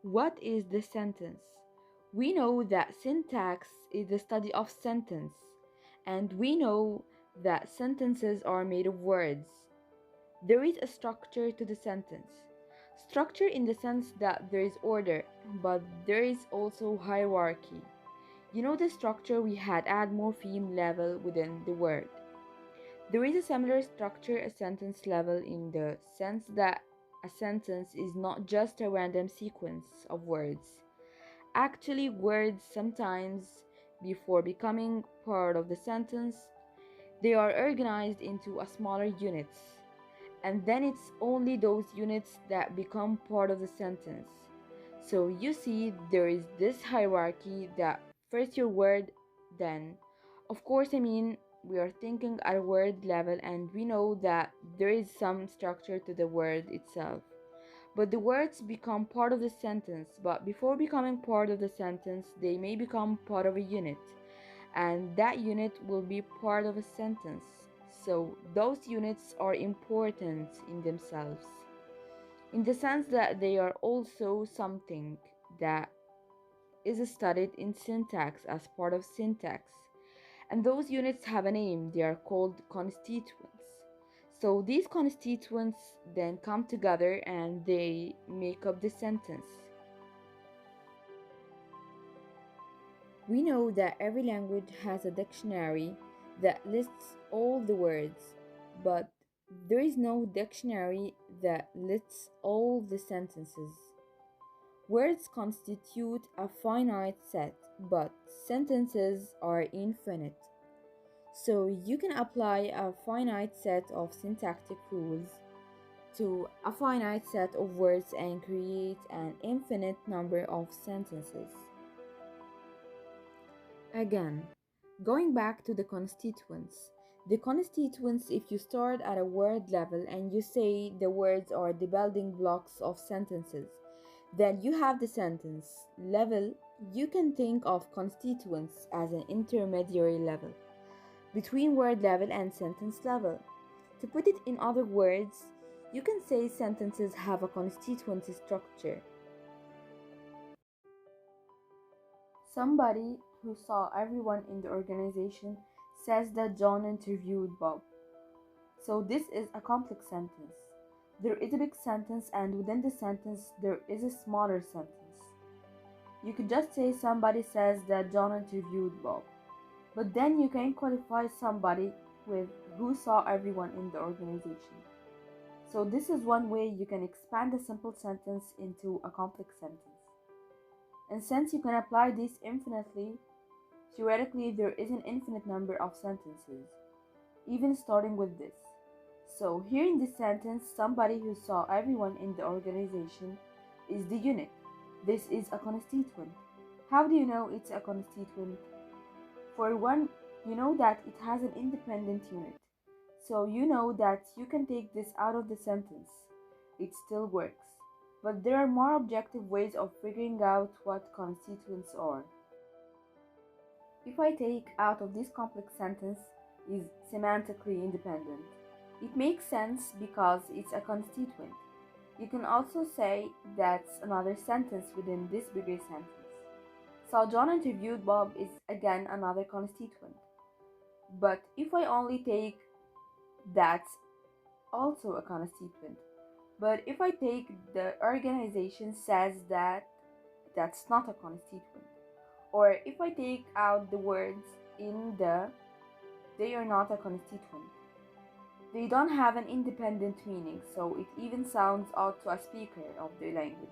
What is the sentence? We know that syntax is the study of sentence, and we know that sentences are made of words. There is a structure to the sentence. Structure in the sense that there is order, but there is also hierarchy. You know the structure we had at morpheme level within the word. There is a similar structure at sentence level in the sense that a sentence is not just a random sequence of words. Actually, words sometimes, before becoming part of the sentence, they are organized into a smaller units, and then it's only those units that become part of the sentence. So you see, there is this hierarchy that first your word, then, of course, we are thinking at a word level and we know that there is some structure to the word itself. But the words become part of the sentence, but before becoming part of the sentence, they may become part of a unit, and that unit will be part of a sentence. So those units are important in themselves, in the sense that they are also something that is studied in syntax as part of syntax. And those units have a name, they are called constituents. So these constituents then come together and they make up the sentence. We know that every language has a dictionary that lists all the words, but there is no dictionary that lists all the sentences. Words constitute a finite set, but sentences are infinite. So you can apply a finite set of syntactic rules to a finite set of words and create an infinite number of sentences. Again, going back to the constituents, if you start at a word level and you say the words are the building blocks of sentences, then you have the sentence level. You can think of constituents as an intermediary level between word level and sentence level. To put it in other words, you can say sentences have a constituent structure. Somebody who saw everyone in the organization says that John interviewed Bob. So this is a complex sentence. There is a big sentence, and within the sentence there is a smaller sentence. You could just say somebody says that John interviewed Bob. But then you can qualify somebody with who saw everyone in the organization. So this is one way you can expand a simple sentence into a complex sentence. And since you can apply this infinitely, theoretically there is an infinite number of sentences, even starting with this. So here in this sentence, somebody who saw everyone in the organization is the unit. This is a constituent. How do you know it's a constituent? For one, you know that it has an independent unit. So you know that you can take this out of the sentence. It still works. But there are more objective ways of figuring out what constituents are. If I take out of this complex sentence is semantically independent, it makes sense because it's a constituent. You can also say that's another sentence within this bigger sentence. So John interviewed Bob is again another constituent. But if I only take that's also a constituent. But if I take the organization says that, that's not a constituent. Or if I take out the words in the, they are not a constituent. They don't have an independent meaning, so it even sounds odd to a speaker of the language.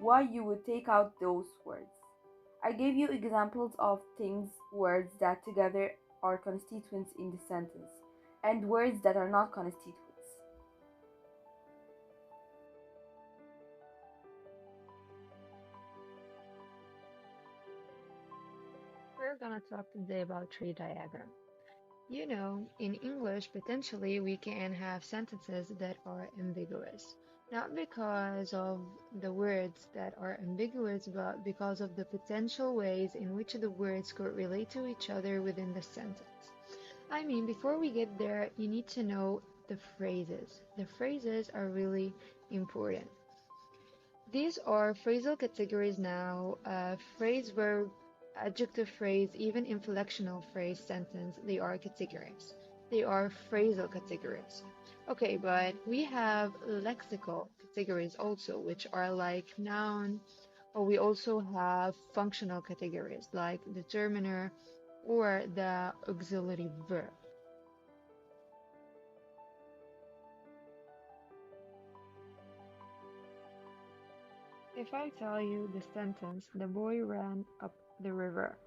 Why you would take out those words? I gave you examples of things, words that together are constituents in the sentence, and words that are not constituents. We're gonna talk today about tree diagram. In English, potentially we can have sentences that are ambiguous. Not because of the words that are ambiguous, but because of the potential ways in which the words could relate to each other within the sentence. Before we get there, you need to know the phrases. The phrases are really important. These are phrasal categories now. Phrase, verb, adjective phrase, even inflectional phrase, sentence, they are categories. They are phrasal categories. Okay, but we have lexical categories also, which are like noun, or we also have functional categories like determiner or the auxiliary verb. If I tell you the sentence, the boy ran up the river,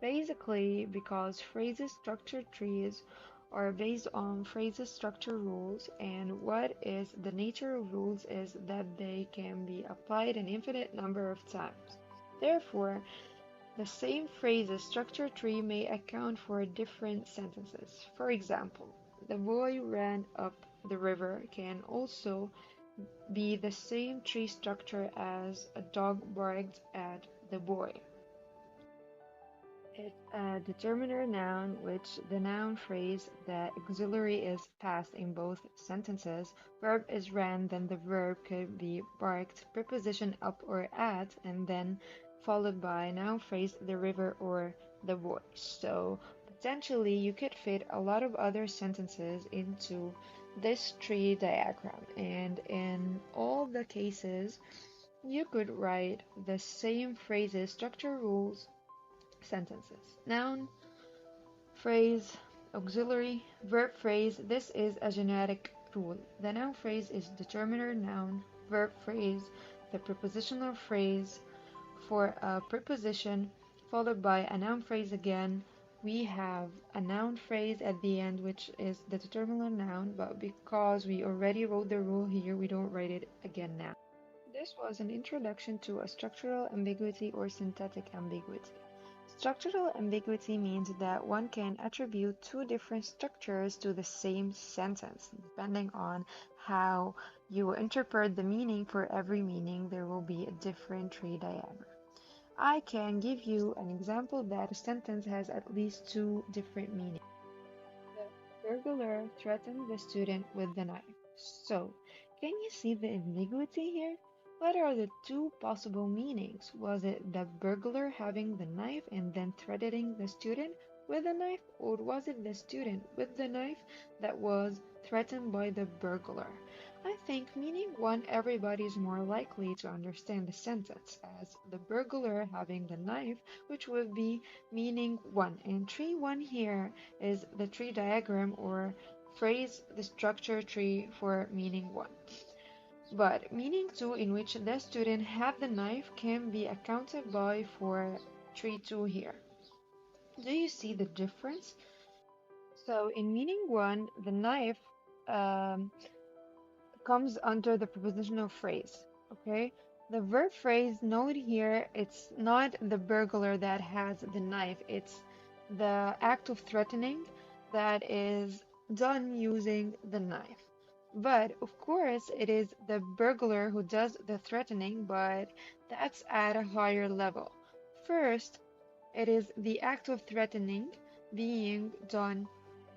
basically because phrases structure trees are based on phrases structure rules, and what is the nature of rules is that they can be applied an infinite number of times. Therefore, the same phrases structure tree may account for different sentences. For example, the boy ran up the river can also be the same tree structure as a dog barked at the boy. It's a determiner noun, which the noun phrase, the auxiliary is passed in both sentences. Verb is ran, then the verb could be barked, preposition up or at, and then followed by noun phrase, the river or the boy. So potentially you could fit a lot of other sentences into this tree diagram. And in all the cases, you could write the same phrases, structure rules, sentences. Noun, phrase, auxiliary, verb phrase. This is a generic rule. The noun phrase is determiner noun, verb phrase, the prepositional phrase for a preposition followed by a noun phrase again. We have a noun phrase at the end, which is the determiner noun, but because we already wrote the rule here, we don't write it again now. This was an introduction to a structural ambiguity or syntactic ambiguity. Structural ambiguity means that one can attribute two different structures to the same sentence. Depending on how you interpret the meaning for every meaning, there will be a different tree diagram. I can give you an example that a sentence has at least two different meanings. The burglar threatened the student with the knife. So, can you see the ambiguity here? What are the two possible meanings? Was it the burglar having the knife and then threatening the student with the knife? Or was it the student with the knife that was threatened by the burglar? I think meaning one, everybody is more likely to understand the sentence as the burglar having the knife, which would be meaning one. And tree one here is the tree diagram or phrase the structure tree for meaning one. But meaning two, in which the student had the knife, can be accounted by for tree two here. Do you see the difference? So in meaning one, the knife um, comes under the prepositional phrase. Okay? The verb phrase, note here, it's not the burglar that has the knife, it's the act of threatening that is done using the knife. But of course, it is the burglar who does the threatening, but that's at a higher level. First, it is the act of threatening being done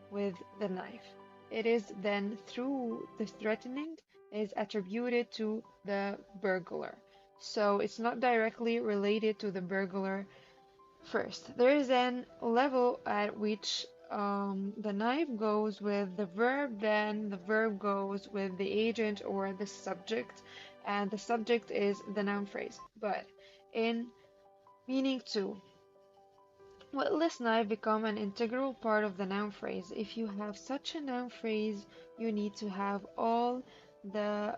with the knife. It is then through the threatening is attributed to the burglar. So it's not directly related to the burglar first. There is an level at which the knife goes with the verb, then the verb goes with the agent or the subject, and the subject is the noun phrase. But in meaning two, will this knife become an integral part of the noun phrase? If you have such a noun phrase, you need to have all the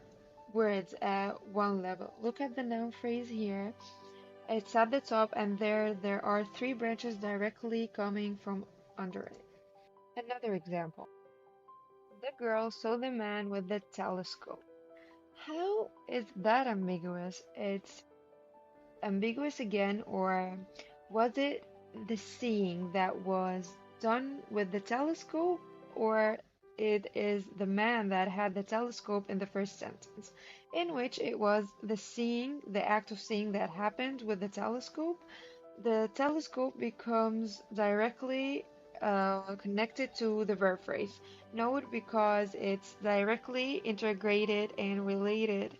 words at one level. Look at the noun phrase here. It's at the top, and there are three branches directly coming from under it. Another example. The girl saw the man with the telescope. How is that ambiguous? It's ambiguous again, or was it the seeing that was done with the telescope, or it is the man that had the telescope in the first sentence, in which it was the seeing, the act of seeing that happened with the telescope. The telescope becomes directly connected to the verb phrase. Note because it's directly integrated and related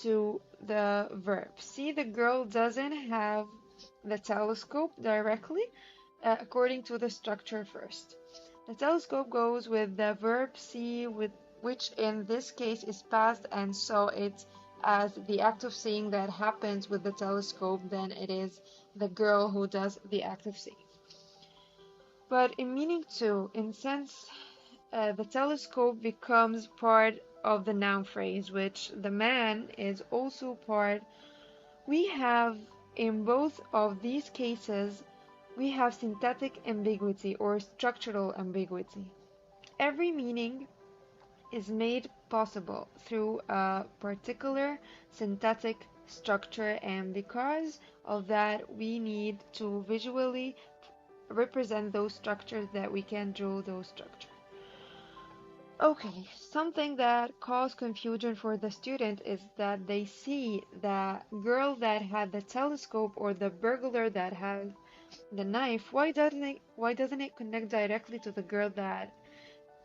to the verb. See, the girl doesn't have the telescope directly, according to the structure first. The telescope goes with the verb see, which in this case is past and saw it as the act of seeing that happens with the telescope, then it is the girl who does the act of seeing. But in meaning two, in sense, the telescope becomes part of the noun phrase, which the man is also part. We have, in both of these cases, we have syntactic ambiguity or structural ambiguity. Every meaning is made possible through a particular syntactic structure, and because of that, we need to visually represent those structures that we can draw those structures. Okay, something that caused confusion for the student is that they see the girl that had the telescope or the burglar that had the knife. Why doesn't it connect directly to the girl that?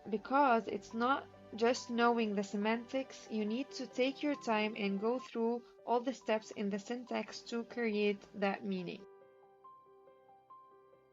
Because it's not just knowing the semantics, you need to take your time and go through all the steps in the syntax to create that meaning.